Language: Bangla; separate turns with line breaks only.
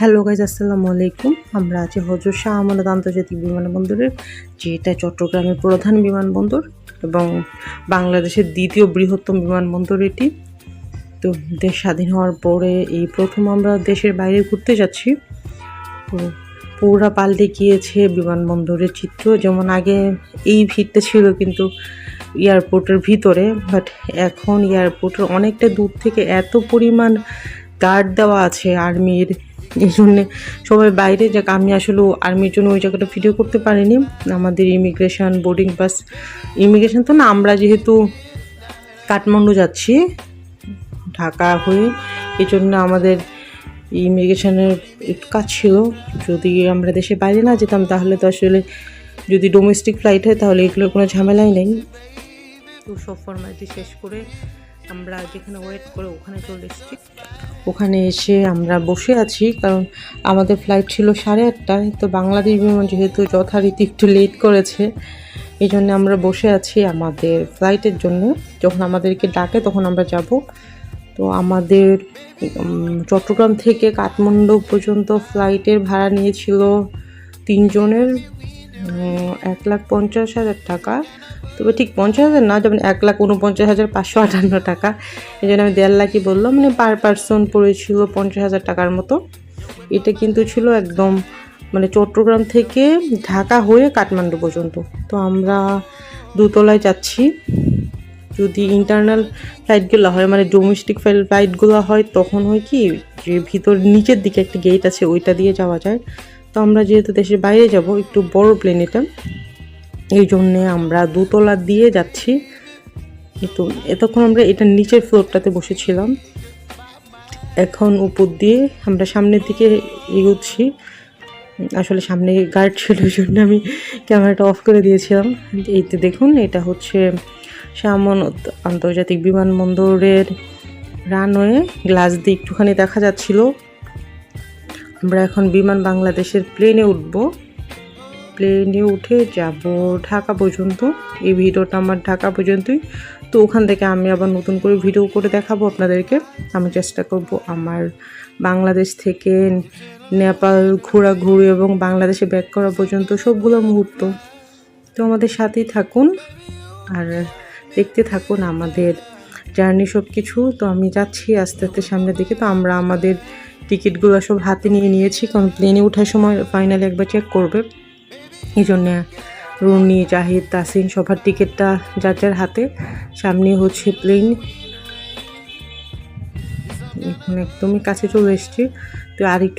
হ্যালো গাইজ, আসসালামু আলাইকুম। আমরা আছি হযরত শাহ আমানত আন্তর্জাতিক বিমানবন্দরে, যেটা চট্টগ্রামের প্রধান বিমানবন্দর এবং বাংলাদেশের দ্বিতীয় বৃহত্তম বিমানবন্দর এটি। তো দেশ স্বাধীন হওয়ার পরে এই প্রথম আমরা দেশের বাইরে ঘুরতে যাচ্ছি। তো পুরা পাল্টে গিয়েছে বিমানবন্দরের চিত্র। যেমন আগে এই ভিড়টা ছিল কিন্তু এয়ারপোর্টের ভিতরে, বাট এখন এয়ারপোর্টের অনেকটা দূর থেকে এত পরিমাণ গার্ড দেওয়া আছে আর্মির, এই জন্যে সবাই বাইরে যাক। আমি আসলে আর্মির জন্য ওই জায়গাটা ভিডিও করতে পারিনি। আমাদের ইমিগ্রেশন বোর্ডিং পাস, ইমিগ্রেশন তো না, আমরা যেহেতু কাঠমান্ডু যাচ্ছি ঢাকা হয়ে, এই জন্য আমাদের ইমিগ্রেশনের একটু কাজ ছিল। যদি আমরা দেশের বাইরে না যেতাম তাহলে তো আসলে, যদি ডোমেস্টিক ফ্লাইট হয় তাহলে এগুলোর কোনো ঝামেলাই নেই। তো সব ফর্মালিটি শেষ করে আমরা যেখানে ওয়েট করে ওখানে চলে এসেছি। ওখানে এসে আমরা বসে আছি, কারণ আমাদের ফ্লাইট ছিল 8:30টায়। তো বাংলাদেশ বিমান যেহেতু যথারীতি একটু লেট করেছে, এই জন্য আমরা বসে আছি আমাদের ফ্লাইটের জন্য। যখন আমাদেরকে ডাকে তখন আমরা যাব। তো আমাদের চট্টগ্রাম থেকে কাঠমান্ডু পর্যন্ত ফ্লাইটের ভাড়া নিয়েছিল 3 জনের 1,50,000 টাকা। তবে ঠিক 50,000 না, যেমন 1,49,558 টাকা। এই জন্য আমি 1.5 লাখই বললাম, মানে পার পার্সন পড়েছিল 50,000 টাকার মতো। এটা কিন্তু ছিল একদম মানে চট্টগ্রাম থেকে ঢাকা হয়ে কাঠমান্ডু পর্যন্ত। তো আমরা দোতলায় যাচ্ছি। যদি ইন্টারনাল ফ্লাইটগুলো হয়, মানে ডোমেস্টিক ফ্লাইটগুলো হয়, তখন হয় কি যে ভিতর নিচের দিকে একটা গেট আছে, ওইটা দিয়ে যাওয়া যায়। তো আমরা যেহেতু দেশের বাইরে যাব, একটু বড় প্লেন এটা, এই জন্যে আমরা দোতলা দিয়ে যাচ্ছি। তো এতক্ষণ আমরা এটা নিচের ফ্লোরটাতে বসেছিলাম, এখন উপর দিয়ে আমরা সামনের দিকে এগোচ্ছি। আসলে সামনে গার্ড ছিল, ওই জন্য আমি ক্যামেরাটা অফ করে দিয়েছিলাম। এইতে দেখুন, এটা হচ্ছে শাহ আমানত আন্তর্জাতিক বিমানবন্দরের রানওয়ে। গ্লাস দিয়ে একটুখানি দেখা যাচ্ছিল। আমরা এখন বিমান বাংলাদেশের প্লেনে উঠব। প্লেনে উঠে যাব ঢাকা পর্যন্ত। এই ভিডিওটা আমার ঢাকা পর্যন্তই। তো ওখান থেকে আমি আবার নতুন করে ভিডিও করে দেখাবো আপনাদেরকে। আমি চেষ্টা করব আমার বাংলাদেশ থেকে নেপাল ঘোরাঘুরি এবং বাংলাদেশে ব্যাক করা পর্যন্ত সবগুলো মুহূর্ত। তো আমাদের সাথেই থাকুন আর দেখতে থাকুন আমাদের জার্নি সব কিছু। তো আমি যাচ্ছি আস্তে আস্তে সামনের দিকে। তো আমরা আমাদের টিকিটগুলো সব হাতে নিয়ে নিয়েছি, কারণ প্লেনে ওঠার সময় ফাইনালি একবার চেক করবে। এই জন্যে রুনি, জাহিদ, তাসিন সবার টিকিটটা যার যার হাতে। সামনে হচ্ছে প্লেন, এখন একদমই কাছে চলে এসেছি। তো আর একটু